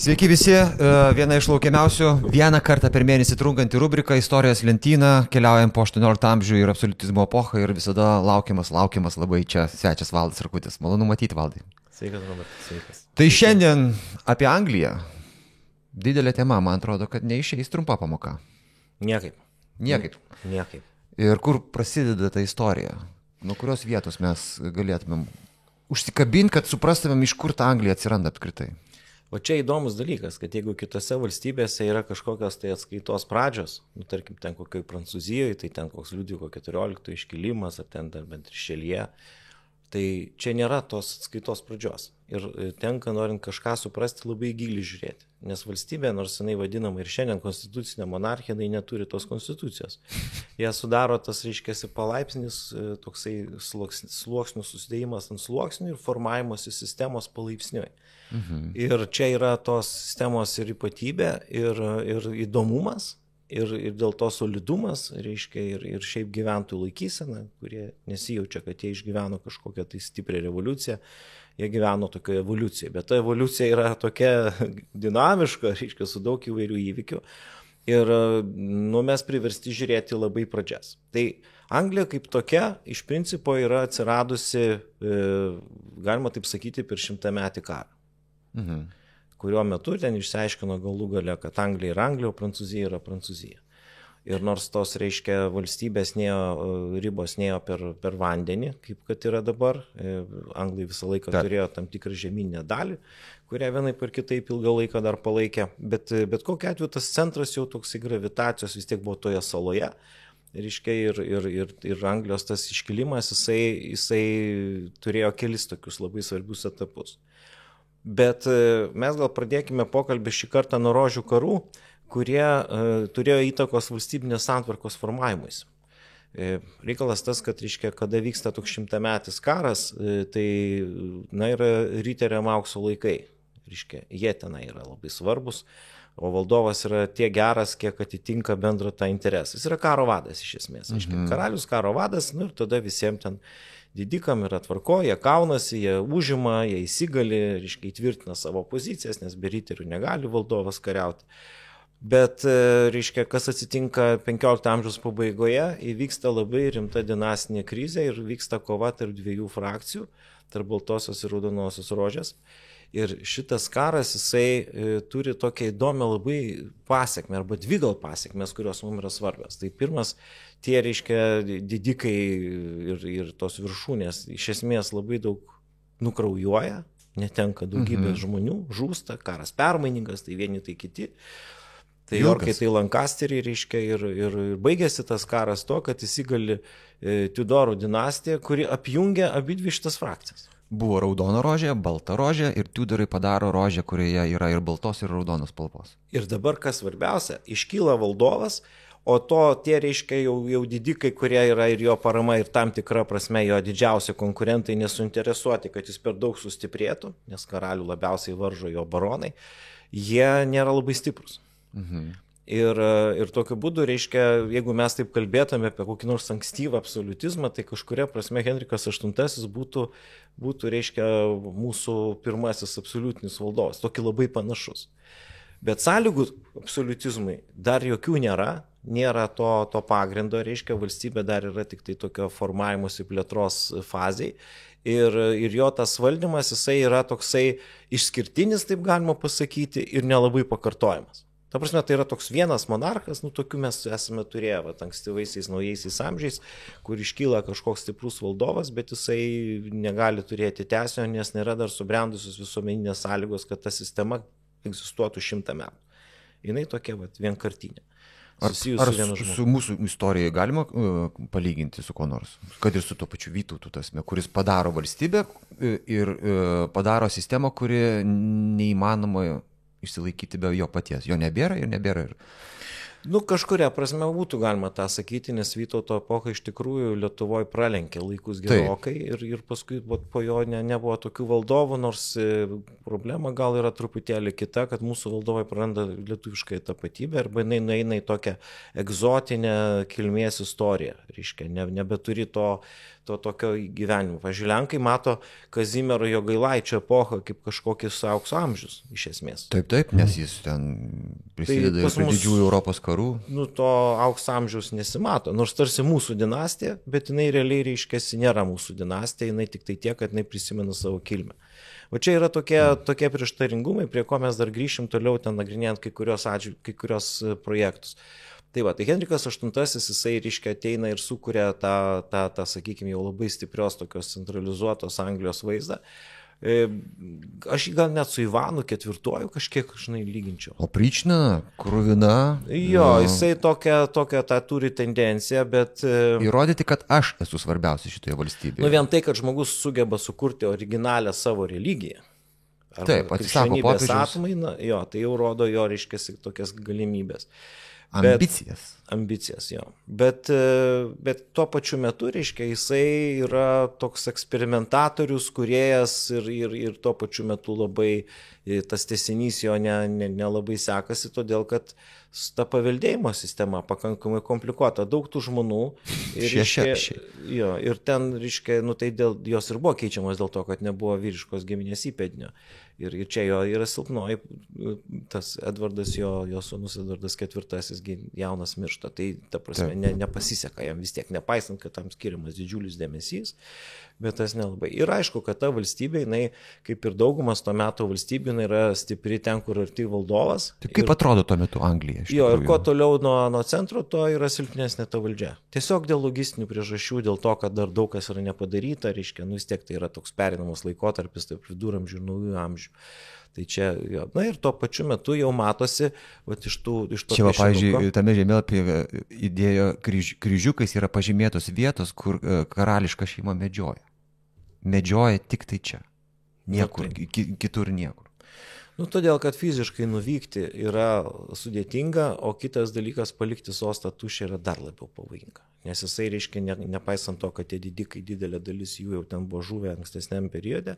Sveiki visi, viena iš laukiamiausių, vieną kartą per mėnesį trunkanti rubrika Istorijos lentyna, keliaujam po 18 amžių ir absoliutizmo epochą ir visada laukiamas labai čia svečias Valdas Rakutis. Malonu matyti, Valdai. Sveikas, Robert, sveikas. Tai šiandien apie Angliją. Didelė tema, man atrodo, kad neišeis trumpa pamoka. Niekaip. Ir kur prasideda ta istorija? Nuo kurios vietos mes galėtumėm užsikabinti, kad suprastumėm, iš kur ta Anglija atsiranda apskritai? O čia įdomus dalykas, kad jeigu kitose valstybėse yra kažkokios tai atskaitos pradžios, tarkim, ten kokioj Prancūzijoje, tai ten koks Liudviko 14 iškilimas, ar ten dar bent Rišeljė, tai čia nėra tos atskaitos pradžios. Ir tenka, norint kažką suprasti, labai giliai žiūrėti. Nes valstybė, nors jinai vadinama ir šiandien konstitucinė monarchija, jinai neturi tos konstitucijos. Jie sudaro tas, reiškiasi, palaipsnis, toksai sluoksnių susidėjimas ant sluoksnių ir formavimosi sistemos palaipsniui. Ir čia yra tos sistemos ir ypatybė, ir įdomumas, ir dėl to solidumas, reiškia, ir šiaip gyventojų laikysena, kurie nesijaučia, kad jie išgyveno kažkokią tai stiprią revoliuciją, jie gyveno tokioje evoliucijoje, bet ta evoliucija yra tokia dinamiška, reiškia, su daug įvairių įvykių ir mes priversti žiūrėti labai pradžias. Tai Anglija kaip tokia iš principo yra atsiradusi, galima taip sakyti, per 100-metį karą. Kurio metu ten išsiaiškino galų gale, kad Anglija yra Anglija, o Prancūzija yra Prancūzija. Ir nors tos, reiškia, valstybės ribos nėjo per vandenį, kaip kad yra dabar, Anglai visą laiką turėjo tam tikrą žemyninę dalį, kurią vienai per kitaip ilgą laiką dar palaikė, bet kokiu atveju tas centras jau toksai gravitacijos vis tiek buvo toje saloje, reiškia, ir Anglijos tas iškilimas, jisai turėjo kelis tokius labai svarbius etapus. Bet mes gal pradėkime pokalbį šį kartą nuo rožių karų, kurie turėjo įtakos valstybinės santvarkos formavimuisi. Reikalas tas, kad, reiškia, kada vyksta toks 100-metis karas, tai yra riteriam aukso laikai. Reiškia, jie tenai yra labai svarbus, o valdovas yra tiek geras, kiek atitinka bendrą tą interesą. Jis yra karo vadas iš esmės. Reiškia, karalius karo vadas, ir tada visiems ten didikam yra tvarko, jie kaunasi, jie užima, jie įsigali, reiškia, įtvirtina savo pozicijas, nes be riterių negali valdovas kariauti. Bet, reiškia, kas atsitinka 15 amžiaus pabaigoje, įvyksta labai rimta dinastinė krizė ir vyksta kova tarp dviejų frakcijų, tarp baltosios ir raudonosios rožės. Ir šitas karas, jisai turi tokią įdomią labai pasekmę, arba dvi gal pasekmės, kurios mums yra svarbios. Tai pirmas, tie, reiškia, didikai ir tos viršūnės iš esmės labai daug nukraujuoja, netenka daugybės žmonių, žūsta, karas permainingas, tai vieni, tai kiti. Tai Jorkai, tai Lankasteriai, reiškia, ir baigėsi tas karas to, kad įsigali Tudorų dinastija, kuri apjungia abidvi šitas frakcijas. Buvo raudona rožė, balta rožė ir Tudorai padaro rožę, kurioje yra ir baltos, ir raudonos spalvos. Ir dabar, kas svarbiausia, iškyla valdovas, o tie, reiškia, jau didikai, kurie yra ir jo parama, ir tam tikra prasme jo didžiausi konkurentai nesuinteresuoti, kad jis per daug sustiprėtų, nes karalių labiausiai varžo jo baronai, jie nėra labai stiprus. Ir tokiu būdu, reiškia, jeigu mes taip kalbėtume apie kokį nors ankstyvą absoliutizmą, tai kažkuria prasme Henrikas VIII būtų, reiškia, mūsų pirmasis absoliutinis valdovas, tokį labai panašus. Bet sąlygų absoliutizmui dar jokių nėra to pagrindo, reiškia, valstybė dar yra tik tai tokio formavimosi plėtros fazėje. Ir jo tas valdymas, jisai yra toksai išskirtinis, taip galima pasakyti, ir nelabai pakartojamas. Ta prasme, tai yra toks vienas monarchas, tokių mes esame turėję ankstyvaisiais naujaisiais amžiais, kur iškyla kažkoks stiprus valdovas, bet jisai negali turėti tęsinio, nes nėra dar subrendusios visuomeninės sąlygos, kad ta sistema egzistuotų 100 metų. Jinai tokia vienkartinė. Ar su mūsų istorija galima palyginti su kuo nors? Kad ir su tuo pačiu Vytautu, kuris padaro valstybę ir padaro sistemą, kuri neįmanoma išsilaikyti be jo paties. Jo nebėra. Kažkuria prasme būtų galima tą sakyti, nes Vytauto epocha iš tikrųjų Lietuvoje pralenkė laikus gerokai ir paskui po jo nebuvo tokių valdovų, nors problema gal yra truputėlį kita, kad mūsų valdovai praranda lietuvišką tapatybę arba jinai nueina į tokią egzotinę kilmės istoriją. Reiškia, nebeturi to to tokio gyvenimo. Pavyzdžiui, Lenkai mato Kazimiero Jogailaičio epochą kaip kažkokis aukso amžius, iš esmės. Taip, nes jis ten prisideda prie didžiųjų Europos karų. Nu, to aukso amžiaus nesimato, nors tarsi mūsų dinastija, bet jinai realiai reiškiasi nėra mūsų dinastija, jinai tik tai tiek, kad jinai prisimena savo kilmę. O čia yra tokie prieštaringumai, prie ko mes dar grįšim toliau ten nagrinėjant kai kurios projektus. Tai va, tai Henrikas VIII, jisai reiškia ateina ir sukuria tą sakykime, jau labai stiprios tokios centralizuotos Anglijos vaizdą. Aš jį gal net su Ivanu IV kažkiek, žinai, lyginčiau. Oprična, kruvina. Jo, jisai tokią tą turi tendenciją, bet... Įrodyti, kad aš esu svarbiausia šitoje valstybėje. Nu vien tai, kad žmogus sugeba sukurti originalią savo religiją. Taip, atsisako popiežiaus. Jo, tai jau rodo jo, reiškia, tokias galimybės. Ambicijas, jo. Bet tuo pačiu metu, reiškia, jisai yra toks eksperimentatorius, kūrėjas ir tuo pačiu metu labai tas tęsinys jo nelabai sekasi, todėl kad ta paveldėjimo sistema pakankamai komplikuota, daug tų žmonių. Ir ten, reiškia, nu tai jos ir buvo keičiamas dėl to, kad nebuvo vyriškos giminės įpėdinio. Ir čia jo yra silpnoji, tas Edvardas, jo sūnus Edvardas IV jaunas miršta, tai ta prasme nepasiseka jam vis tiek, nepaisant, kad tam skiriamas didžiulis dėmesys, bet tas nelabai. Ir aišku, kad ta valstybė, jinai, kaip ir daugumas to meto valstybių, jinai yra stipri ten, kur arti valdovas. Tai kaip atrodo tuo metu Anglija? Jo, ir kuo toliau nuo centro, to yra silpnesnė ta valdžia. Tiesiog dėl logistinių priežasčių, dėl to, kad dar daug kas yra nepadaryta, reiškia, nu vis tiek tai yra toks perinamas laikotarpis, tai viduramžių ir naujų amžių. Tai čia, jo, na ir tuo pačiu metu jau matosi, vat, iš to čia, pavyzdžiui, tame žemėlapyje įdėjo kryžiukais yra pažymėtos vietos, kur karališka šeima medžioja. Medžioja tik tai čia. Niekur, kitur niekur. Nu, todėl, kad fiziškai nuvykti yra sudėtinga, o kitas dalykas palikti sostą tuščią yra dar labiau pavojinga. Nes jisai, reiškia, nepaisant to, kad tie didikai didelė dalis jų jau ten buvo žuvę ankstesniam periode,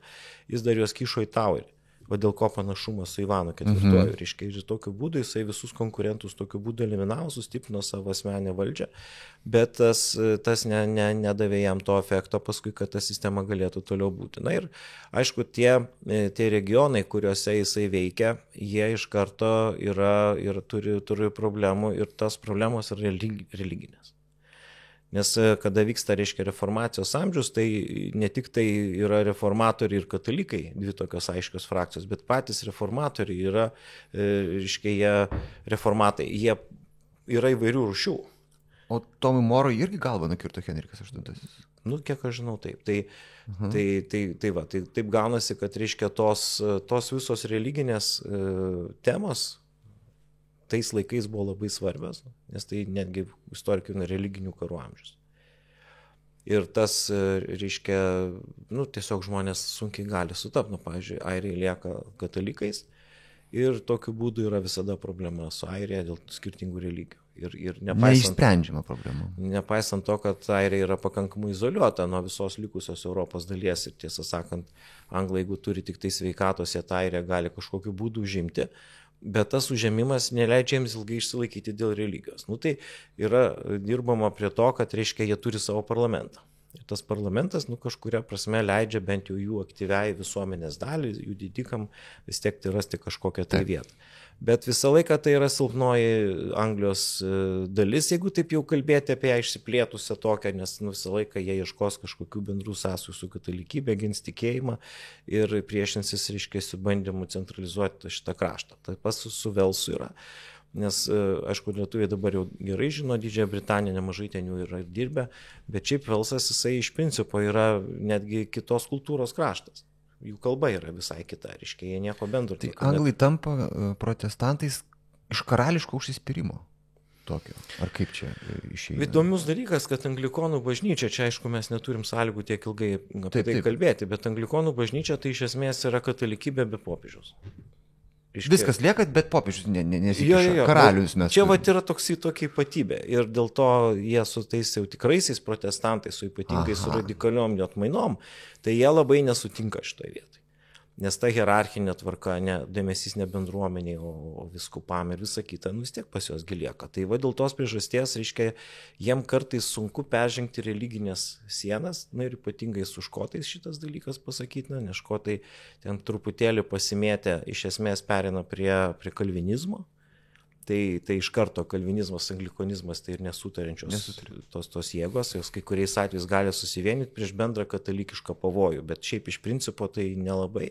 jis dar juos kišo į Taurį. O dėl ko panašumas su Ivanu IV. Reiškia, ir tokiu būdu jisai visus konkurentus tokiu būdu eliminavo, sustiprino savo asmenę valdžią, bet tas nedavė jam to efekto paskui, kad ta sistema galėtų toliau būti. Na ir aišku, tie regionai, kuriuose jisai veikia, jie iš karto yra ir turi problemų ir tas problemos yra religinės. Nes kada vyksta, reiškia, reformacijos amžius, tai ne tik tai yra reformatoriai ir katalikai, dvi tokios aiškios frakcijos, bet patys reformatoriai yra, reiškia, jie reformatai, jie yra įvairių rūšių. O Tomui Morui irgi galva nukirto Henrikas VIII? Nu, kiek aš žinau, taip. Taip gaunasi, kad, reiškia, tos visos religinės temos tais laikais buvo labai svarbios, nes tai netgi istorikų religinių karų amžius. Ir tas, reiškia, nu, tiesiog žmonės sunkiai gali sutapti. Nu, pavyzdžiui, airiai lieka katalikais ir tokiu būdu yra visada problema su Airija dėl skirtingų religijų. Ir neišsprendžiama problema. Nepaisant to, kad Airija yra pakankamai izoliuota nuo visos likusios Europos dalies ir tiesą sakant, anglai, jeigu turi tik tai sveikatos, jie tą Airiją gali kažkokiu būdu užimti, bet tas užėmimas neleidžia jiems ilgai išsilaikyti dėl religijos. Nu, tai yra dirbama prie to, kad, reiškia, jie turi savo parlamentą. Ir tas parlamentas, nu, kažkuria prasme leidžia bent jau jų aktyviai visuomenės dalį, jų didikam vis tiek tai rasti kažkokią tai vietą. Bet visą laiką tai yra silpnoji Anglijos dalis, jeigu taip jau kalbėti apie ją išsiplėtusią tokią, nes visą laiką jie ieškos kažkokių bendrų sąsajų su katalikybė, gins tikėjimą ir priešinsis, reiškia, su bandymu centralizuoti šitą kraštą. Taip pat su Velsu yra. Nes, aišku, lietuviai dabar jau gerai žino Didžiąją Britaniją, nemažai ten jų yra dirbę, bet šiaip Velsas, jisai iš principo yra netgi kitos kultūros kraštas. Jų kalba yra visai kita, reiškia, jie nieko bendro. Tai anglai tampa protestantais iš karališko užsispyrimo tokio. Ar kaip čia išeina? Įdomus dalykas, kad anglikonų bažnyčia, čia aišku mes neturim sąlygų tiek ilgai apie tai kalbėti, bet anglikonų bažnyčia tai iš esmės yra katalikybė be popiežiaus. Viskas lieka, bet popiežius nesikiša. Karalius mes. Čia vat yra tokia ypatybė ir dėl to jie su tais jau tikraisiais protestantais, su ypatingai su radikaliom atmainom, tai jie labai nesutinka šitoje vietoje. Nes ta hierarchinė tvarka, dėmesys ne bendruomeniai, o viskupam ir visa kita, vis tiek pas juos gilieka. Tai va dėl tos priežasties, reiškia, jiem kartais sunku peržengti religinės sienas, ir ypatingai su škotais šitas dalykas pasakytina, nes škotai ten truputėlį pasimėtę iš esmės perina prie kalvinizmo. Tai iš karto kalvinizmas, anglikonizmas tai ir nesutarančios tos jėgos, jos kai kuriais atvejais gali susivienyti prieš bendrą katalikišką pavojų, bet šiaip iš principo tai nelabai.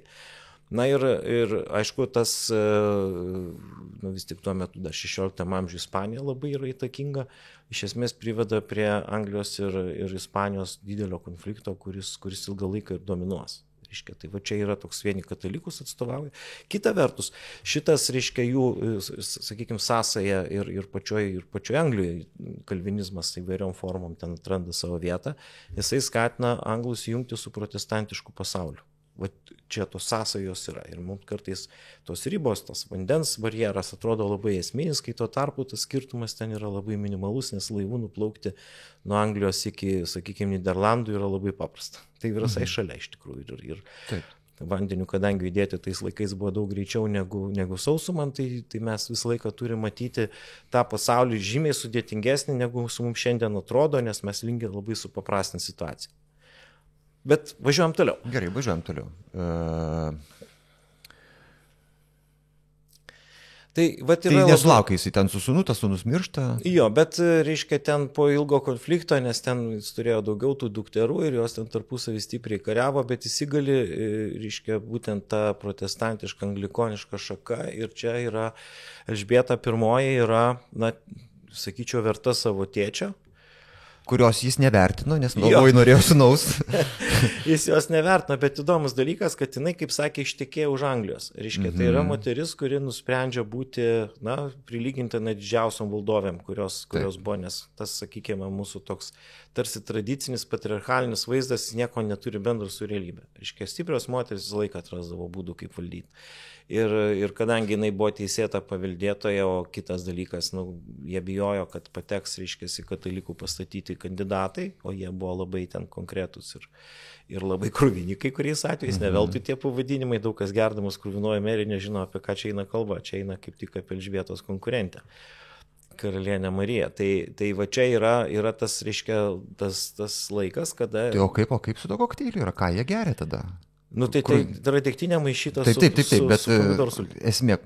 Na ir aišku, tas vis tik tuo metu dar 16 amžiuje Ispanija labai yra įtakinga, iš esmės priveda prie Anglijos ir Ispanijos didelio konflikto, kuris ilgą laiką ir dominuos. Tai va čia yra toks vieni katalikus atstovauja. Kita vertus, šitas, reiškia, jų, sakykime, sąsaja ir pačioje Anglijoje kalvinizmas įvairiom formom ten atranda savo vietą, jisai skatina anglus jungti su protestantišku pasauliu. Va čia tos sąsajos yra ir mums kartais tos ribos, tas vandens barjeras atrodo labai esminis, kai tuo tarpu tas skirtumas ten yra labai minimalus, nes laivų nuplaukti nuo Anglijos iki, sakykime, Niderlandų yra labai paprasta. Tai visai šalia iš tikrųjų ir vandeniu, kadangi judėti tais laikais buvo daug greičiau negu sausumant, tai mes visą laiką turime matyti tą pasaulį žymiai sudėtingesnį, negu su mums šiandien atrodo, nes mes linkę labai supaprastinti situaciją. Bet važiuojam toliau. Gerai, važiuojam toliau. Tai nesulaukia jisai ten su sūnu, tas sūnus miršta. Jo, bet, reiškia, ten po ilgo konflikto, nes ten jis turėjo daugiau tų dukterų ir jos ten tarpusavį stipriai kariavo, bet įsigali, reiškia, būtent ta protestantiška anglikoniška šaka ir čia yra Elžbieta I yra, sakyčiau, verta savo tėčio. Kurios jis nevertino, nes labai norėjo sūnaus. Jis jos nevertino, bet įdomus dalykas, kad jinai, kaip sakė, ištekėjo už Anglijos. Reiškia, tai yra moteris, kuri nusprendžia būti, prilyginta didžiausiom valdovėm, kurios buvo, nes tas, sakykime, mūsų toks tarsi tradicinis patriarchalinis vaizdas nieko neturi bendro su realybė. Reiškia, stiprios moteris visą laiką atrasdavo būdų, kaip valdyti. Ir kadangi jinai buvo teisėta paveldėtoja, o kitas dalykas, jie bijojo, kad pateks, reiškia, katalikų pastatyti kandidatai, o jie buvo labai ten konkretus ir labai kruvini kai kuriais atvejais, neveltui tie pavadinimai, daug kas gerdamas kruvinoje merį nežino, apie ką čia eina kalba, čia eina kaip tik apie Elžbietos konkurentę, karalienę Mariją. Tai va čia yra tas, reiškia, tas laikas, kada... Tai o kaip su to kokteiliu yra, ką jie geria tada? Tai yra degtinė maišyta su pomidorų sultimi. Esmė,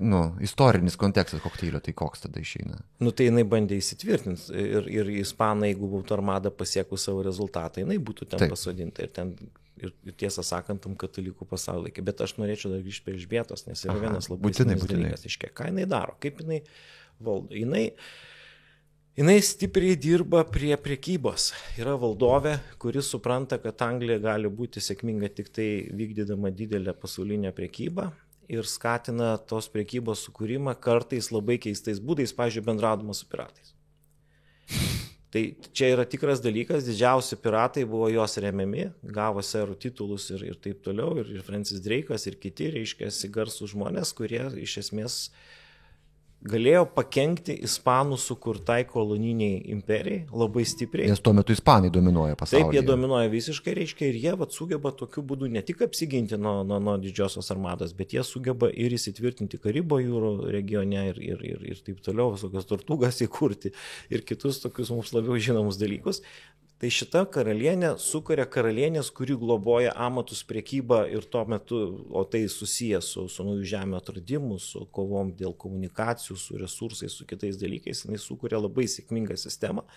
istorinis kontekstas kokteilio, tai koks tada išeina? Tai jinai bandė įsitvirtinti ir ispanai, jeigu būtų armada pasiekus savo rezultatą, jinai būtų ten pasodinta ir tiesą sakant, tam katalikų pasaulį. Bet aš norėčiau dar grįžti prie Elžbietos, nes yra vienas labai esminis dalykas. Ką jinai daro, kaip jinai valdo. Jinai stipriai dirba prie prekybos. Yra valdovė, kuris supranta, kad Anglija gali būti sėkminga tik tai vykdydama didelę pasaulinę prekybą ir skatina tos prekybos sukūrimą kartais labai keistais būdais, pavyzdžiui, bendraudama su piratais. Tai čia yra tikras dalykas, didžiausi piratai buvo jos remiami, gavo serų titulus ir taip toliau, ir Francis Drake'as ir kiti, reiškia, garsūs žmonės, kurie iš esmės galėjo pakenkti ispanų sukurtai koloniniai imperijai labai stipriai. Nes tuo metu ispanai dominuoja pasaulyje. Taip, jie dominuoja visiškai, reiškia, ir jie sugeba tokiu būdu ne tik apsiginti nuo didžiosios armados, bet jie sugeba ir įsitvirtinti Karibo jūrų regione ir taip toliau, visokios tortugas įkurti ir kitus tokius mums labiau žinomus dalykus. Tai šita karalienė sukuria karalienės, kuri globoja amatus prekybą ir tuo metu, o tai susijęs su naujų žemių atradimu, su kovom dėl komunikacijų, su resursais, su kitais dalykais, jinai sukuria labai sėkmingą sistemą,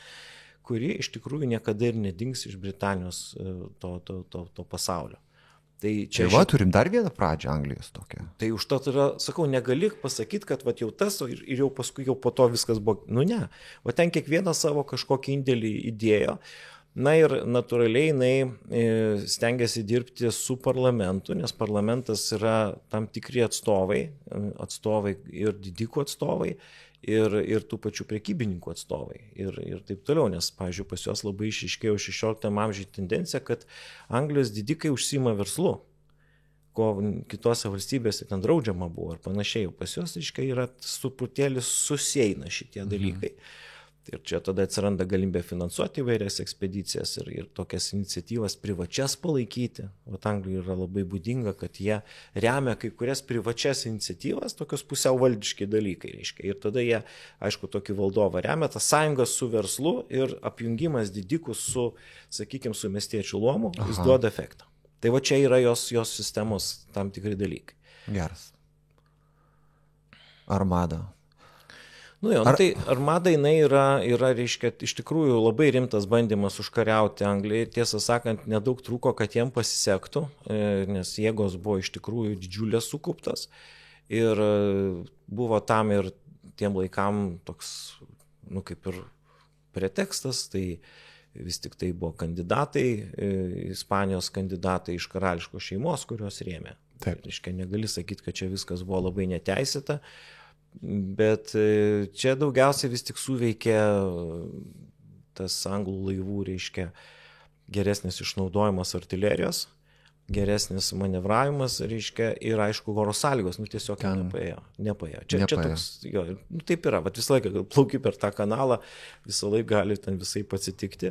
kuri iš tikrųjų niekada ir nedings iš Britanijos to pasaulio. Tai turim dar vieną pradžią Anglijos tokią. Tai užtat yra, sakau, negali pasakyti, kad jau tas ir jau paskui jau po to viskas buvo, ne. O ten kiekvienas savo kažkokį indėlį įdėjo. Ir natūraliai jinai stengiasi dirbti su parlamentu, nes parlamentas yra tam tikri atstovai ir didikų atstovai, ir tų pačių prekybininkų atstovai ir taip toliau, nes, pavyzdžiui, pas juos labai išryškėjo 16 amžiuje tendencija, kad Anglijos didikai užsiima verslu, ko kitose valstybėse ten draudžiama buvo ir panašiai, pas juos, reiškia, yra truputėlį susieina šitie dalykai. Ir čia tada atsiranda galimybė finansuoti įvairias ekspedicijas ir tokias iniciatyvas privačias palaikyti. Vat Anglijoje yra labai būdinga, kad jie remia kai kurias privačias iniciatyvas, tokios pusiau valdiški dalykai, reiškia. Ir tada jie, aišku, tokį valdovą remia, tas sąjungas su verslu ir apjungimas didikų su, sakykime, su miestiečių luomu, jis duoda efektą. Tai va čia yra jos sistemos tam tikri dalykai. Geras. Armada. Tai armada jinai yra, reiškia, iš tikrųjų labai rimtas bandymas užkariauti Angliją. Tiesą sakant, nedaug trūko, kad jiem pasisektų, nes jėgos buvo iš tikrųjų didžiulės sukauptas. Ir buvo tam ir tiem laikam toks, kaip ir pretekstas, tai vis tik tai buvo kandidatai, Ispanijos kandidatai iš karališkos šeimos, kurios rėmė. Taip. Reiškia, negali sakyti, kad čia viskas buvo labai neteisėta. Bet čia daugiausiai vis tik suveikė tas anglų laivų, reiškia, geresnis išnaudojimas artilerijos, geresnis manevravimas, reiškia, ir aišku, oro sąlygos, tiesiog nepaėjo. Čia toks, taip yra, bet visą laiką plauki per tą kanalą, visą laiką gali ten visai pasitikti.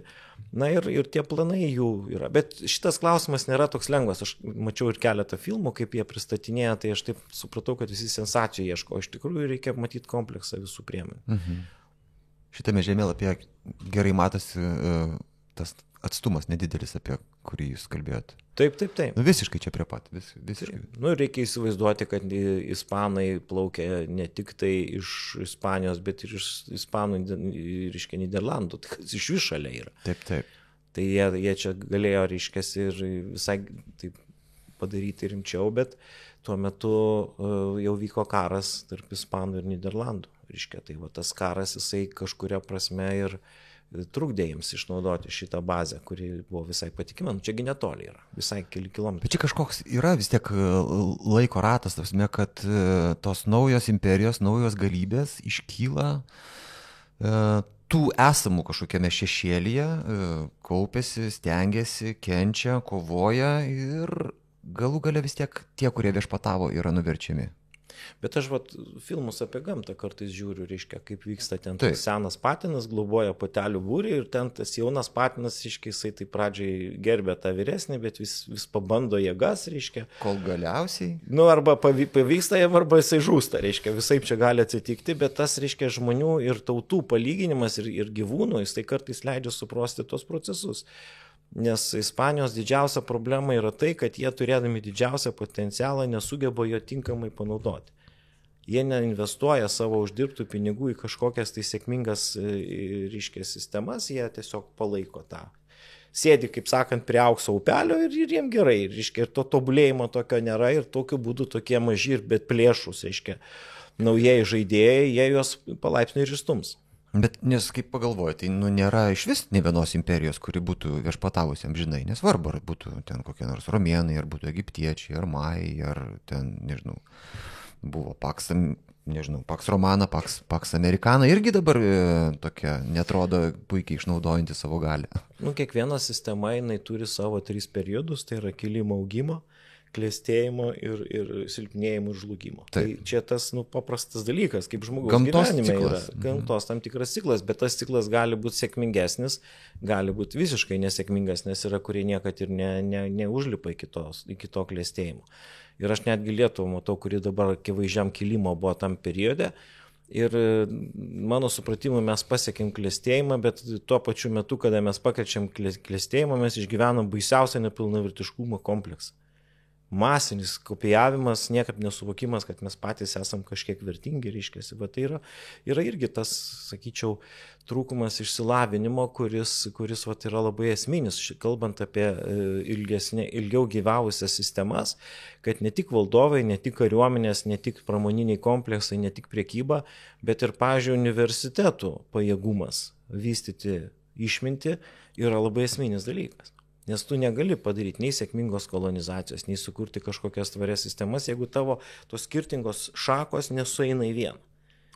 Ir tie planai jų yra. Bet šitas klausimas nėra toks lengvas. Aš mačiau ir keletą filmų, kaip jie pristatinėja, tai aš taip supratau, kad visi sensacijų ieško. Iš tikrųjų reikia matyti kompleksą visų priemonių. Šitame žemėlapyje gerai matosi tas atstumas nedidelis, apie kurį jūs kalbėjote. Taip. Visiškai čia prie pat. Visiškai. Reikia įsivaizduoti, kad ispanai plaukia ne tik tai iš Ispanijos, bet ir iš Ispanų, reiškia, Niderlandų, tai iš vis šalia yra. Taip. Tai jie čia galėjo, reiškia, ir visai taip padaryti rimčiau, bet tuo metu jau vyko karas tarp Ispanų ir Niderlandų. Reiškia, tai va, tas karas jisai kažkuria prasme ir trukdė jiems išnaudoti šitą bazę, kuri buvo visai patikima. Čiagi netoli yra, visai keli kilometrai. Bet čia kažkoks yra vis tiek laiko ratas, tasme, kad tos naujos imperijos, naujos galybės iškyla tų esamų kažkokiame šešėlyje, kaupiasi, stengiasi, kenčia, kovoja ir galų gale vis tiek tie, kurie viešpatavo, yra nuverčiami. Bet aš filmus apie gamtą kartais žiūriu, reiškia, kaip vyksta ten tas senas patinas, globoja patelių būrį ir ten tas jaunas patinas, reiškia, jisai tai pradžiai gerbė tą vyresnį, bet vis pabando jėgas, reiškia. Kol galiausiai? Arba pavyksta jam, arba jisai žūsta, reiškia, visai čia gali atsitikti, bet tas, reiškia, žmonių ir tautų palyginimas ir gyvūnų, jisai kartais leidžia suprasti tos procesus. Nes Ispanijos didžiausia problema yra tai, kad jie turėdami didžiausią potencialą nesugeba jo tinkamai panaudoti. Jie neinvestuoja savo uždirbtų pinigų į kažkokias tai sėkmingas, reiškia, sistemas, jie tiesiog palaiko tą. Sėdi, kaip sakant, prie aukso upelio ir jiem gerai, reiškia, ir to tobulėjimo tokio nėra ir tokiu būdu tokie maži ir bet plėšus, reiškia, naujieji žaidėjai, jie juos palaipsniui ir išstums. Bet nes kaip pagalvoju, tai nėra iš vis ne vienos imperijos, kuri būtų viešpatavusi amžinai, nesvarbu, ar būtų ten kokie nors romėnai, ar būtų egiptiečiai, ar majai, ar ten, nežinau, buvo Pax Romana, Pax Americana, irgi dabar tokia, netrodo puikiai išnaudojanti savo galią. Kiekviena sistema, jinai turi savo 3 periodus, tai yra kilimo, augimo, klėstėjimo ir silpnėjimo ir žlugimo. Taip. Tai čia tas paprastas dalykas, kaip žmogaus gyvenime ciklas. Yra. Gamtos tam tikras ciklas, bet tas ciklas gali būti sėkmingesnis, gali būti visiškai nesėkmingas, nes yra, kurie niekad ir neužlipa iki to klėstėjimo. Ir aš netgi Lietuvą matau, kuri dabar akivaizdžiam kilimo buvo tam periode. Ir mano supratimu mes pasiekėm klėstėjimą, bet tuo pačiu metu, kada mes pakrečiam klėstėjimą, mes išgyvenam baisiausią nepilnavertiškumo kompleksą. Masinis kopijavimas, niekad nesuvokimas, kad mes patys esam kažkiek vertingi, reiškiasi, bet tai yra irgi tas, sakyčiau, trūkumas išsilavinimo, kuris yra labai esminis, kalbant apie ilgiau gyvavusias sistemas, kad ne tik valdovai, ne tik kariuomenės, ne tik pramoniniai kompleksai, ne tik priekyba, bet ir, pavyzdžiui, universitetų pajėgumas vystyti išmintį yra labai esminis dalykas. Nes tu negali padaryti nei sėkmingos kolonizacijos, nei sukurti kažkokias tvarias sistemas, jeigu tavo tos skirtingos šakos nesueina į vieną.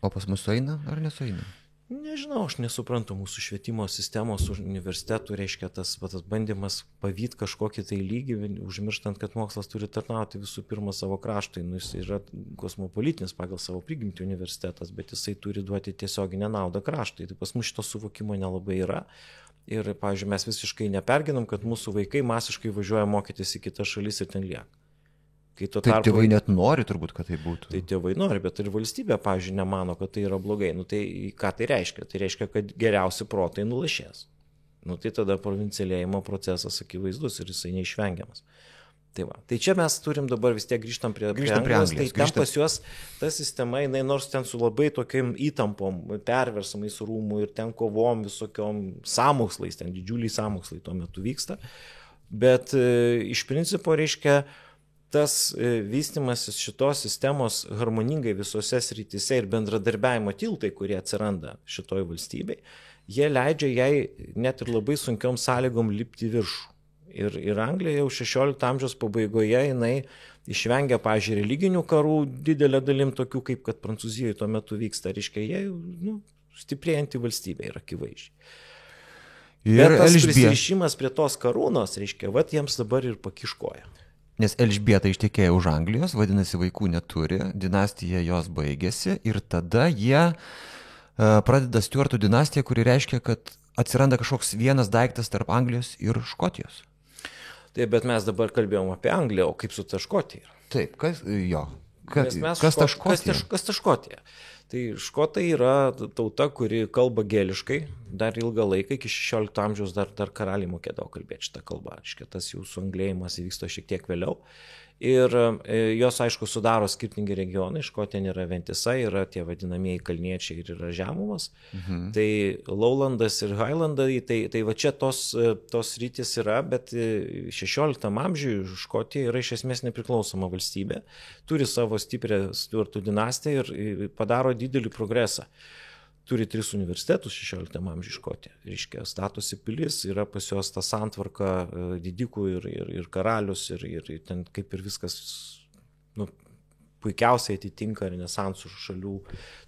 O pas mus sueina ar nesueina? Nežinau, aš nesuprantu mūsų švietimo sistemos universitetų, reiškia tas bandymas pavyti kažkokį tai lygį, užmirštant, kad mokslas turi tarnauti visų pirma savo kraštui. Jis yra kosmopolitinis pagal savo prigimtį universitetas, bet jisai turi duoti tiesioginę naudą kraštui. Tai pas mus šito suvokimo nelabai yra. Ir, pavyzdžiui, mes visiškai neperginam, kad mūsų vaikai masiškai važiuoja mokytis į kitas šalis ir ten lieka. Tai tėvai net nori turbūt, kad tai būtų. Tai tėvai nori, bet ir valstybė, pavyzdžiui, nemano, kad tai yra blogai. Tai ką tai reiškia? Tai reiškia, kad geriausi protai nulašės. Tai tada provincialėjimo procesas akivaizdus ir jisai neišvengiamas. Tai čia mes turim dabar vis tiek grįžtam prie Anglijos. Tai ten pas juos ta sistema, jinai nors ten su labai tokiam įtampom, perversamais rūmų ir ten kovom visokiom sąmokslais, ten didžiuliai sąmokslai tuo metu vyksta. Bet iš principo reiškia, tas vystimasis šitos sistemos harmoningai visose srityse ir bendradarbiavimo tiltai, kurie atsiranda šitoj valstybei, jie leidžia jai net ir labai sunkiom sąlygom lipti viršų. Ir Anglija jau 16 amžiaus pabaigoje jinai išvengia, pavyzdžiui, religinių karų didelę dalim tokių, kaip kad Prancūzijoje tuo metu vyksta. Reiškia, jie stiprėjanti valstybė yra akivaizdžiai. Bet tas prisirišimas prie tos karūnos, reiškia, jiems dabar ir pakiškoja. Nes Elžbieta ištekėjo už Anglijos, vadinasi, vaikų neturi, dinastija jos baigėsi ir tada jie pradeda Stuartų dinastiją, kuri reiškia, kad atsiranda kažkoks vienas daiktas tarp Anglijos ir Škotijos. Taip, bet mes dabar kalbėjom apie Angliją, o kaip su ta Škotija? Taip, kas ta Škotija? Kas ta Škotija? Tai škotai yra tauta, kuri kalba gėliškai, dar ilgą laiką, iki 16 amžiaus dar karaliai mokėdavo kalbėti šitą kalbą. Tas jų suanglėjimas įvyksta šiek tiek vėliau. Ir jos, aišku, sudaro skirtingi regionai. Škotija nėra vientisa, yra tie vadinamieji kalniečiai ir yra žemumas. Tai Lowlandas ir Highlandai, tai va čia tos rytis yra, bet 16 amžiuje Škotija yra iš esmės nepriklausoma valstybė, turi savo stiprią Stuartų dinastiją ir padaro didelį progresą. Turi 3 universitetus 16 amžiuje Škotija. Reiškia, statosi pilis, yra pas jos ta santvarka didikų ir karalius ir ten kaip ir viskas puikiausiai atitinka renesansų šalių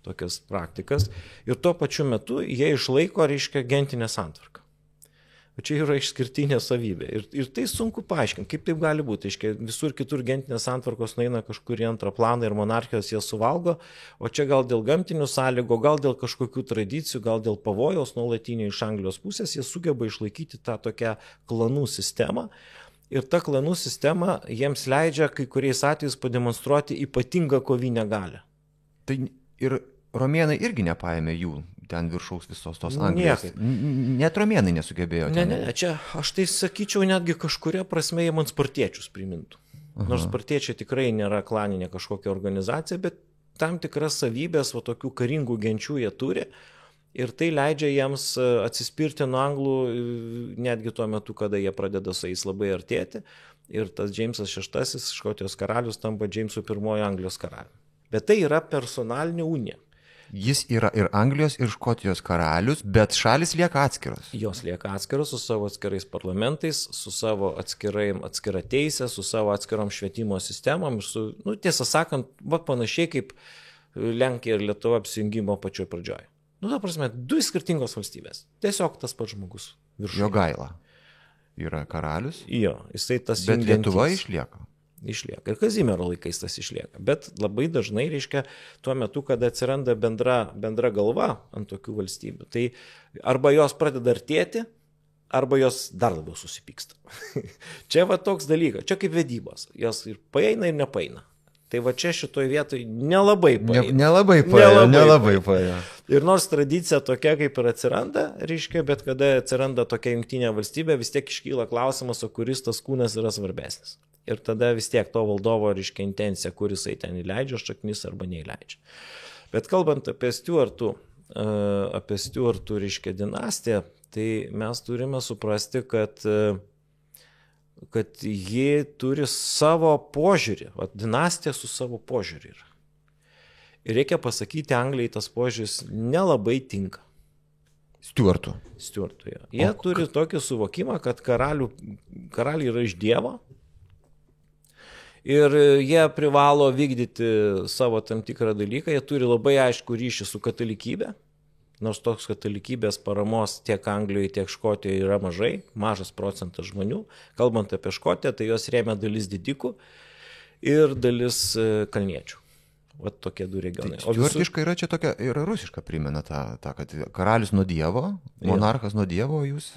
tokias praktikas. Ir tuo pačiu metu jie išlaiko, reiškia, gentinę santvarką. O čia yra išskirtinė savybė. Ir tai sunku paaiškinti, kaip taip gali būti. Iškia, visur kitur gentinės santvarkos nueina kažkur į antrą planą ir monarchijos jas suvalgo, o čia gal dėl gamtinių sąlygų, gal dėl kažkokių tradicijų, gal dėl pavojaus nuolatinio iš Anglijos pusės, jie sugeba išlaikyti tą tokią klanų sistemą. Ir ta klanų sistema jiems leidžia kai kuriais atvejais pademonstruoti ypatingą kovinę galią. Tai ir romėnai irgi nepaėmė jų ten viršaus visos tos Anglijos. Net romėnai nesugebėjo. Ne, čia aš tai sakyčiau netgi kažkuria prasme jie man spartiečius primintų. Nors spartiečiai tikrai nėra klaninė kažkokia organizacija, bet tam tikras savybės, tokių karingų genčių jie turi ir tai leidžia jiems atsispirti nuo anglų netgi tuo metu, kada jie pradeda su jais labai artėti ir tas Džeimsas VI, Škotijos karalius, tampa Džeimsu I Anglijos karaliumi. Bet tai yra personalinė unija. Jis yra ir Anglijos, ir Škotijos karalius, bet šalis lieka atskiros. Jos lieka atskiros su savo atskirais parlamentais, su savo atskira teisė, su savo atskirom švietimo sistemom ir su, tiesą sakant, panašiai kaip Lenkija ir Lietuva apsijungimo pačioj pradžioj. Ta prasme, 2 skirtingos valstybės. Tiesiog tas pats žmogus viršuje. Jogaila yra karalius. Jo, jisai tas bet Lietuva išlieka. Išlieka. Ir Kazimiero laikais tas išlieka. Bet labai dažnai, reiškia, tuo metu, kada atsiranda bendra galva ant tokių valstybių, tai arba jos pradeda artėti, arba jos dar labiau susipyksta. Čia toks dalykas, čia kaip vedybos. Jos ir paeina, ir nepaeina. Tai čia šitoj vietoj nelabai paeina. Nelabai paeina. Ir nors tradicija tokia kaip ir atsiranda, reiškia, bet kada atsiranda tokia jungtinė valstybė, vis tiek iškyla klausimas, o kuris tas kūnas yra svarbesnis. Ir tada vis tiek to valdovo, reiškia, intencija, kuris ten įleidžia šaknis arba neįleidžia. Bet kalbant apie Stuartų, reiškia, dinastiją, tai mes turime suprasti, kad ji turi savo požiūrį, dinastija su savo požiūrį. Ir reikia pasakyti, Anglijai tas požiūris nelabai tinka. Stuartų, jo. Jie turi tokį suvokimą, kad karaliai yra iš Dievo. Ir jie privalo vykdyti savo tam tikrą dalyką, jie turi labai aišku ryšį su katalikybė, Nors toks katalikybės paramos tiek Anglijoje, tiek Škotijoje yra mažas procentas žmonių. Kalbant apie Škotiją, tai jos rėmė dalis didikų ir dalis kalniečių. Vat tokie du regionai. Tai stiuartiška yra čia tokia, yra rusiška primena tą, kad karalius nuo Dievo, monarchas nuo Dievo, jūs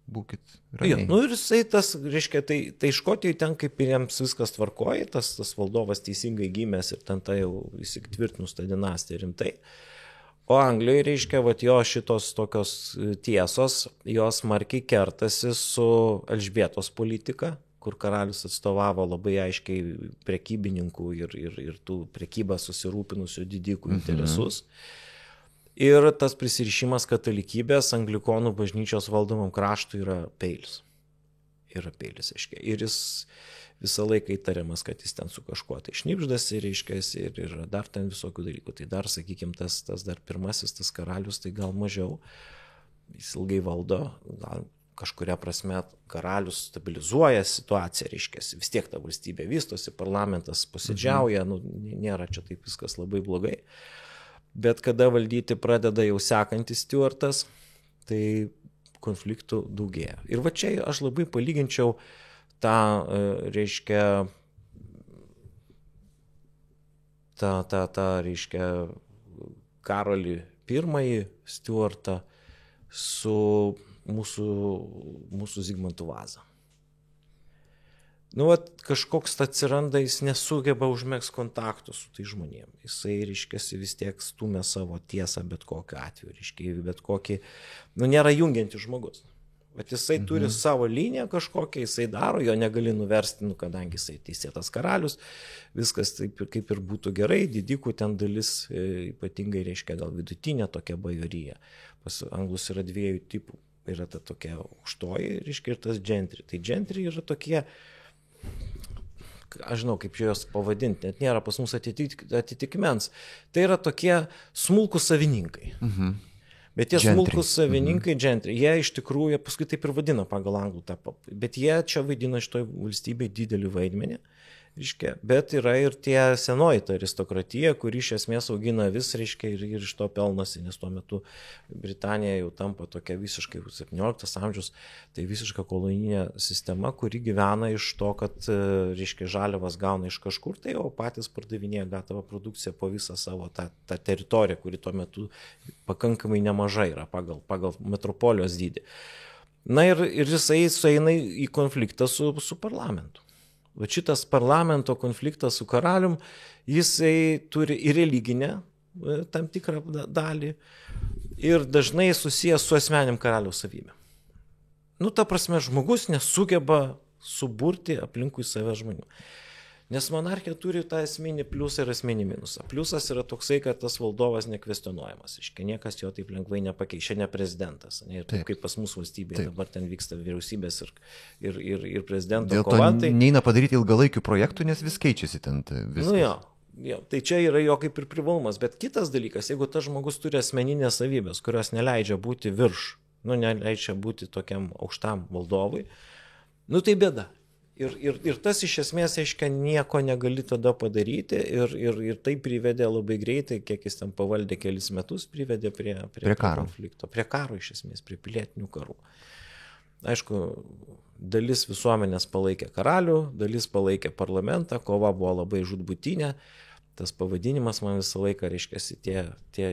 būkit ramiai. Ir jisai tas, reiškia, tai Škotijoje ten kaip ir jiems viskas tvarkoja, tas valdovas teisingai gimęs ir ten tai jau įsitvirtinus tą dinastiją rimtai. O Anglijoje, reiškia, jo šitos tokios tiesos, jos smarkiai kertasi su Elžbietos politika, kur karalius atstovavo labai aiškiai prekybininkų ir tų prekybą susirūpinusių didikų interesus. Ir tas prisirišimas katalikybės anglikonų bažnyčios valdomam kraštui yra peilis. Aiškiai. Ir jis visą laiką įtariamas, kad jis ten su kažkuo tai šnipždasi, reiškia, ir dar ten visokių dalykų. Tai dar, sakykime, tas dar pirmasis, tas karalius, tai gal mažiau. Jis ilgai valdo, gal kažkuria prasme karalius stabilizuoja situaciją, reiškia, vis tiek ta valstybė vystosi, parlamentas posėdžiauja, nėra čia taip viskas labai blogai. Bet kada valdyti pradeda jau sekantis Stiuartas, tai konfliktų daugėja. Ir va čia aš labai palyginčiau tą, reiškia, reiškia, Karolį I Stiuartą su mūsų Zigmantu Vaza. Kažkoks atsiranda, jis nesugeba užmėgs kontaktų su tai žmonėm. Jisai, reiškia, vis tiek stumia savo tiesą bet kokiu atveju, reiškia, bet kokį, nėra jungiantis žmogus. Bet jisai turi savo liniją kažkokią, jisai daro, jo negali nuversti, kadangi jisai teisėtas karalius, viskas taip kaip ir būtų gerai, didikų ten dalis ypatingai, reiškia, gal vidutinė tokia bajorija. Pas anglus yra dviejų tipų. Yra ta tokia aukštoji, reiškia, ir tas gentry. Tai gentry yra tokie, aš žinau, kaip juos pavadinti, net nėra pas mus atitikmens. Tai yra tokie smulkūs savininkai. Bet tie smulkūs savininkai, gentry, jie iš tikrųjų, paskui taip ir vadina pagal anglų tą, bet jie čia vaidina šitoj valstybėje didelį vaidmenį. Reiškia, bet yra ir tie senoji ta aristokratija, kuri iš esmės augina vis, reiškia, ir iš to pelnosi, nes tuo metu Britanija jau tampa tokia visiškai 17 amžius, tai visiška kolonijinė sistema, kuri gyvena iš to, kad, reiškia, žaliavas gauna iš kažkur, tai jau patys pardavinėja gatavą produkciją po visą savo tą teritoriją, kuri tuo metu pakankamai nemažai yra pagal metropolijos dydį. Na ir jisai sueina į konfliktą su parlamentu. Va šitas parlamento konfliktas su karalium, jisai turi ir religinę tam tikrą dalį ir dažnai susijęs su asmeniam karaliaus savybėm. Ta prasme, žmogus nesugeba suburti aplinkui save žmonių. Nes monarchija turi tą esminį pliusą ir esminį minusą. Pliusas yra toksai, kad tas valdovas nekvestionuojamas. Iškia, niekas jo taip lengvai nepakeičia, ne prezidentas. Ir taip kaip pas mūsų valstybėje dabar ten vyksta vyriausybės ir prezidento kova. Dėl to neina padaryti ilgalaikių projektų, nes vis keičiasi ten viskas. Tai čia yra jo kaip ir privalumas. Bet kitas dalykas, jeigu tas žmogus turi asmeninės savybės, kurios neleidžia būti virš, neleidžia būti tokiam aukštam valdovui, tai bėda. Ir tas iš esmės, aiškia, nieko negali tada padaryti ir tai privedė labai greitai, kiek jis ten pavaldė kelis metus, privedė prie konflikto. Prie karo iš esmės, prie pilietinių karų. Aišku, dalis visuomenės palaikė karalių, dalis palaikė parlamentą, kova buvo labai žūtbūtinė. Tas pavadinimas man visą laiką, reiškia, tie,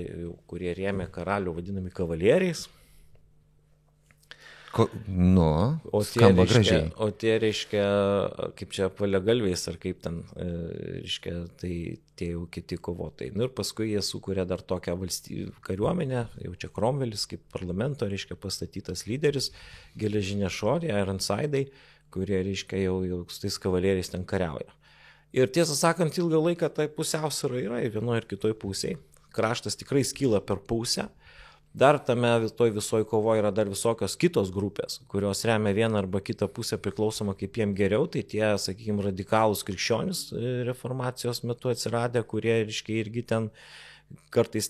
kurie rėmė karalių, vadinami kavalieriais. Skamba gražiai. O tie, reiškia, kaip čia apvaliagalviais ar kaip ten, reiškia, tai tie jau kiti kovotojai. Ir paskui jie sukūrė dar tokią kariuomenę, jau čia Cromwellis kaip parlamento, reiškia, pastatytas lyderis, geležinė šorė, Ironsidai, kurie, reiškia, jau su tais kavalieriais ten kariauja. Ir tiesą sakant, ilgą laiką tai pusiausvyra yra ir vienoje ir kitoje pusėje. Kraštas tikrai skyla per pusę. Dar tame visoje kovoje yra dar visokios kitos grupės, kurios remia vieną arba kitą pusę priklausomą kaip jiem geriau, tai tie, sakykime, radikalūs krikščionys reformacijos metu atsiradę, kurie, reiškia, irgi ten kartais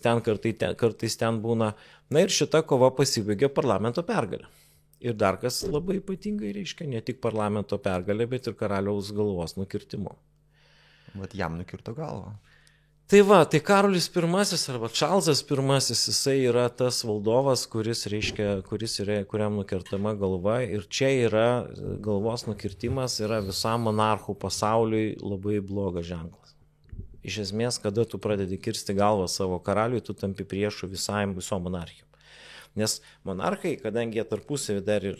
ten būna. Na ir šita kova pasibaigė parlamento pergalę. Ir dar kas labai ypatingai, reiškia, ne tik parlamento pergalė, bet ir karaliaus galvos nukirtimu. Bet jam nukirto galvą. Tai va, tai Karolis I arba Čarlzas I, jisai yra tas valdovas, kuriam nukertama galva ir čia yra galvos nukirtimas yra visam monarchų pasauliui labai blogas ženklas. Iš esmės, kada tu pradedi kirsti galvą savo karaliui, tu tampi priešų viso monarchijų. Nes monarchai, kadangi jie tarpusavį dar ir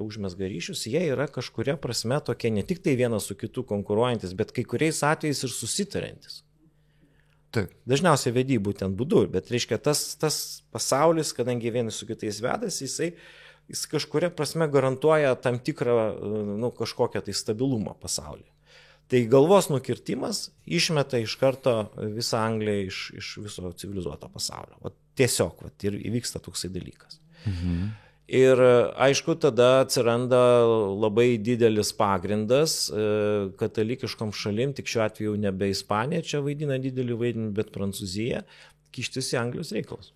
užmesga ryšius, jie yra kažkuria prasme tokie ne tik tai vienas su kitu konkuruojantis, bet kai kuriais atvejais ir susitariantis. Taip. Dažniausiai vedybų ten būdu, bet reiškia tas pasaulis, kadangi vieni su kitais vedasi, jis kažkuria prasme garantuoja tam tikrą kažkokią tai stabilumą pasaulyje. Tai galvos nukirtimas išmeta iš karto visą Angliją iš viso civilizuoto pasaulio. Tiesiog ir įvyksta toksai dalykas. Mhm. Ir aišku, tada atsiranda labai didelis pagrindas katalikiškom šalim, tik šiuo atveju nebe Ispanija čia vaidina didelį vaidmenį, bet Prancūzija, kištis į Anglijos reikalus.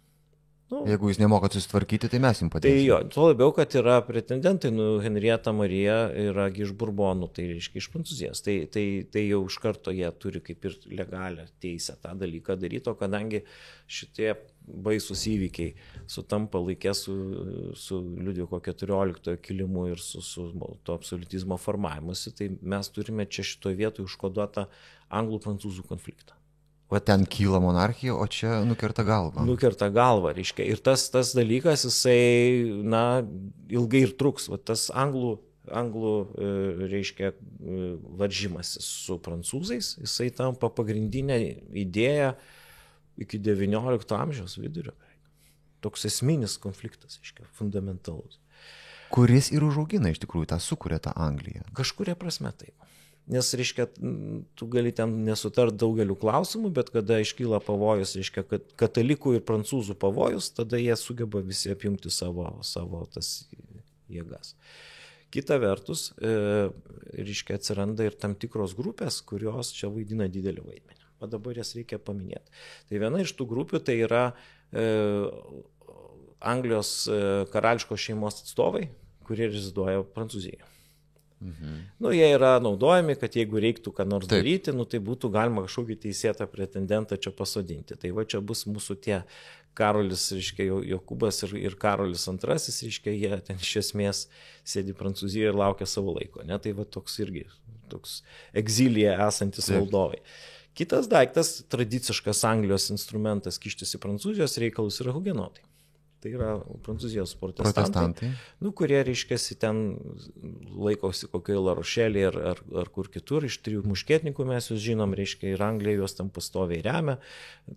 Jeigu jūs nemokat susitvarkyti, tai mes jums padėsime. Tai jo, tuo labiau, kad yra pretendentai, Henrieta Marija yra iš Burbonų, tai reiškia iš Prancūzijos. Tai jau iš karto jie turi kaip ir legalią teisę tą dalyką daryti, o kadangi šitie baisus įvykiai sutampa laikė su Liudviko XIV kilimu ir su to absoliutizmo formavimusi, tai mes turime čia šitoje vietoje užkoduotą anglų-prancūzų konfliktą. O ten kyla monarchija, o čia nukerta galvą. Nukerta galvą, reiškia. Ir tas dalykas, jisai, ilgai ir truks. Tas anglų reiškia, varžymasis su prancūzais, jisai tampa pagrindinė idėja iki XIX amžiaus vidurio. Toks esminis konfliktas, reiškia, fundamentalus. Kuris ir užaugina iš tikrųjų, sukuria tą Angliją. Kažkuria prasme taip. Nes, reiškia, tu gali ten nesutart daugelių klausimų, bet kada iškyla pavojus, reiškia, kad katalikų ir prancūzų pavojus, tada jie sugeba visi apjungti savo tas jėgas. Kita vertus, reiškia, atsiranda ir tam tikros grupės, kurios čia vaidina didelį vaidmenį. O dabar jas reikia paminėti. Tai viena iš tų grupių tai yra Anglijos karališkos šeimos atstovai, kurie reziduoja Prancūzijoje. Mhm. Jie yra naudojami, kad jeigu reiktų ką nors daryti, tai būtų galima kažkokį teisėtą pretendentą čia pasodinti. Tai va čia bus mūsų tie Karolis, reiškia, Jokūbas ir Karolis II, reiškia, jie ten iš esmės sėdi Prancūzijoje ir laukia savo laiko. Ne? Tai va toks irgi, toks egzilyje esantis valdovai. Kitas daiktas, tradiciškas Anglijos instrumentas kištis į Prancūzijos reikalus yra hugenotai. Tai yra Prancūzijos protestantai. Kurie, reiškia, ten laikosi kokioje Larošelėje ar kur kitur. Iš trijų muškietininkų mes jūs žinom, reiškia, ir Anglija juos tam pastoviai remia.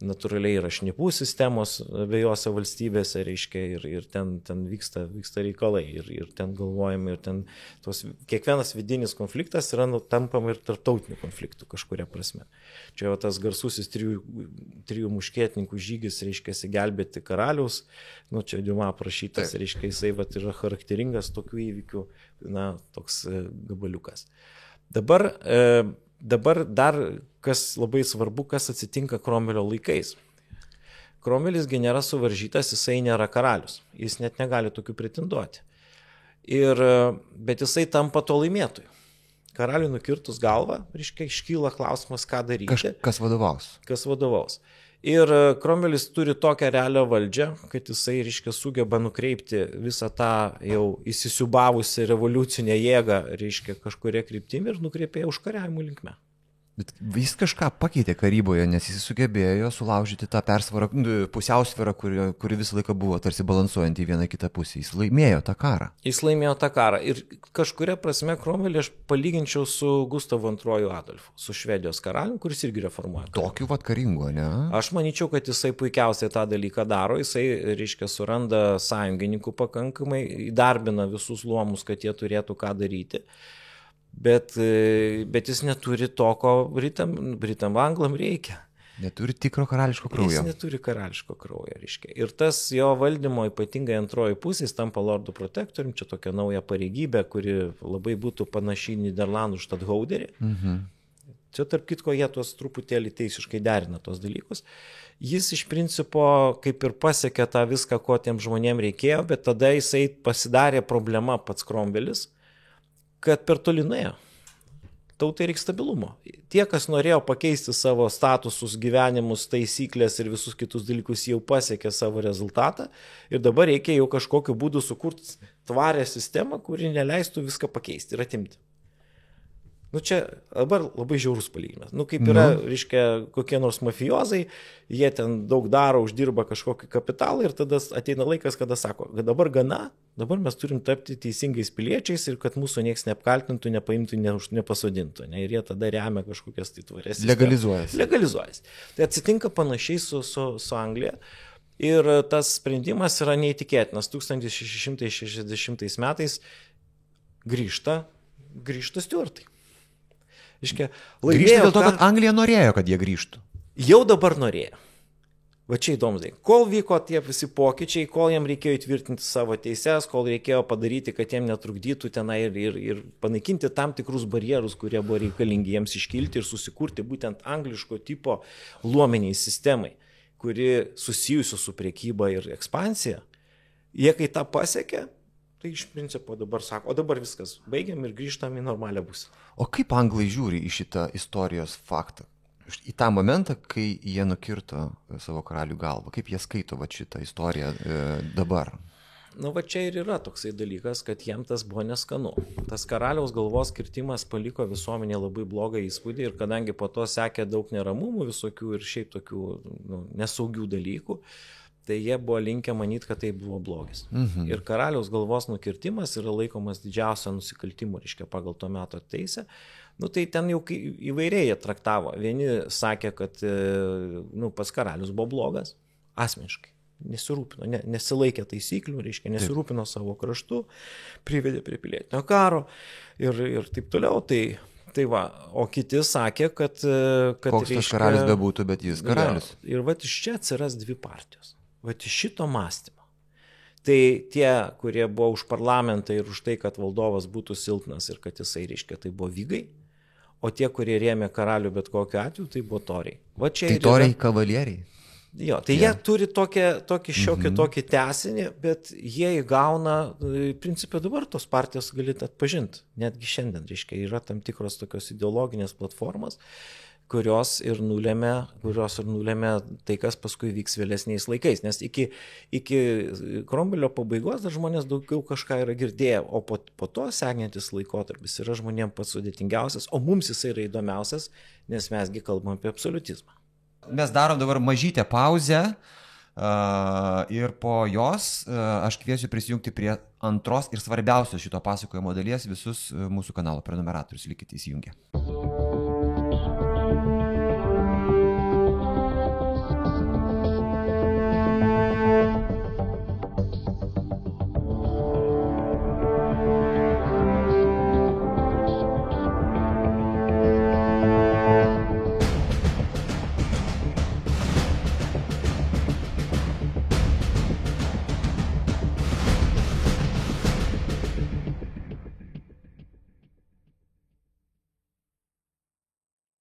Natūraliai yra šnipų sistemos abiejose valstybėse, reiškia, ir ten vyksta reikalai. Ir ten galvojami, ir ten kiekvienas vidinis konfliktas yra tampama ir tarptautinių konfliktų kažkuria prasme. Čia tas garsusis trijų muškietininkų žygis, reiškia, gelbėti karaliaus. Čia Diuma aprašytas, reiškia, jisai yra charakteringas tokių įvykių, toks gabaliukas. Dabar dar kas labai svarbu, kas atsitinka Cromwellio laikais. Cromwellis nėra suvaržytas, jisai nėra karalius, jis net negali tokių pretenduoti. Bet jisai tampa to laimėtoju. Karaliui nukirtus galvą, reiškia, iškyla klausimas, ką daryti. Kas vadovaus? Kas vadovaus. Ir Cromwellis turi tokią realią valdžią, kad jisai, reiškia, sugeba nukreipti visą tą jau įsisiubavusią revoliucinę jėgą, reiškia, kažkuria kryptimi ir nukreipė užkariavimų linkme. Bet jis kažką pakeitė karyboje, nes jis sugebėjo sulaužyti tą pusiausvyrą, kuri visą laiką buvo tarsi balansuojant į vieną kitą pusę. Jis laimėjo tą karą. Ir kažkuria prasme Cromwellį aš palyginčiau su Gustavu II Adolfu, su Švedijos karaliumi, kuris irgi reformuoja. Tokiu karingu, ne? Aš manyčiau, kad jisai puikiausiai tą dalyką daro. Jisai, reiškia, suranda sąjungininkų pakankamai, įdarbina visus luomus, kad jie turėtų ką daryti. Bet jis neturi to, ko Britam Anglam reikia. Neturi tikro karališko kraujo. Jis neturi karališko kraujo, reiškia. Ir tas jo valdymo ypatingai antroji pusė, jis tampa lordų protektorium, čia tokia nauja pareigybė, kuri labai būtų panaši į Niderlandų štadhauderį. Mhm. Čia tarp kitko jie tuos truputėlį teisiškai derina tos dalykus. Jis iš principo kaip ir pasiekė tą viską, ko tiem žmonėm reikėjo, bet tada jisai pasidarė problema pats Cromwellis, kad per toli nuėjo. tautai reikia stabilumo. Tie, kas norėjo pakeisti savo statusus, gyvenimus, taisyklės ir visus kitus dalykus, jau pasiekė savo rezultatą ir dabar reikia jau kažkokiu būdu sukurti tvarę sistemą, kuri neleistų viską pakeisti ir atimti. Nu čia dabar labai žiaurus palyginimas. Nu kaip yra, reiškia, kokie nors mafiozai, jie ten daug daro, uždirba kažkokį kapitalą ir tada ateina laikas, kada sako, kad dabar gana, dabar mes turim tapti teisingais piliečiais ir kad mūsų nieks neapkaltintų, nepaimtų, nepasodintų. Ne? Ir jie tada remia kažkokias tai tvarės. Legalizuojasi. Tai atsitinka panašiai su Anglija. Ir tas sprendimas yra neįtikėtinas. 1660 metais grįžta Stiuartai. Grįžta dėl to, kad Anglija norėjo, kad jie grįžtų. Jau dabar norėjo. Va čia įdomus dalykas. Kol vyko tie visi pokyčiai, kol jiem reikėjo įtvirtinti savo teises, kol reikėjo padaryti, kad jiem netrukdytų tenai ir panaikinti tam tikrus barjerus, kurie buvo reikalingi jiems iškilti ir susikurti būtent angliško tipo luomeniai sistemai, kuri susijusi su prekyba ir ekspansija. Jie kai tą pasiekė, tai iš principo dabar sako, o dabar viskas, baigiam ir grįžtam į normalią būseną. O kaip anglai žiūri į šitą istorijos faktą? Į tą momentą, kai jie nukirto savo karalių galvą, kaip jie skaito va šitą istoriją dabar? Nu va čia ir yra toksai dalykas, kad jiem tas buvo neskanu. Tas karaliaus galvos kirtimas paliko visuomenė labai blogą įspūdį ir kadangi po to sekė daug neramumų visokių ir šiaip tokių nesaugių dalykų, tai jie buvo linkę manyti, kad tai buvo blogis. Ir karaliaus galvos nukirtimas yra laikomas didžiausia nusikaltimu, reiškia, pagal to meto teisę. Nu, tai ten jau įvairiai jie traktavo. Vieni sakė, kad pats karalius buvo blogas, asmeniškai. Nesirūpino, nesilaikė taisyklių, reiškia, nesirūpino savo kraštu, privedė prie pilietinio karo ir taip toliau. Tai va, o kiti sakė, kad koks tas karalius bebūtų, bet jis karalius. Ja, ir va iš čia atsiras dvi partijos. Va iš šito mąstymo. Tai tie, kurie buvo už parlamentą ir už tai, kad valdovas būtų silpnas ir kad jisai, reiškia, tai buvo vygai, o tie, kurie rėmė karalių bet kokiu atveju, tai buvo toriai. Va čia tai toriai kavalieriai. Jo, tai jie turi tokį šiokį tokį tęsinį, bet jie įgauna, principė dabar tos partijos galite atpažinti, netgi šiandien, reiškia, yra tam tikros tokios ideologinės platformos, kurios ir nulėmė tai, kas paskui vyks vėlesniais laikais, nes iki Kromvelio pabaigos dar žmonės daugiau kažką yra girdėję, o po to sekantis laikotarpis yra žmonėms pats sudėtingiausias, o mums jisai yra įdomiausias, nes mesgi kalbam apie absoliutizmą. Mes darom dabar mažytę pauzę ir po jos aš kviesiu prisijungti prie antros ir svarbiausios šito pasakojimo dalies visus mūsų kanalo prenumeratorius. Likite įsijungę.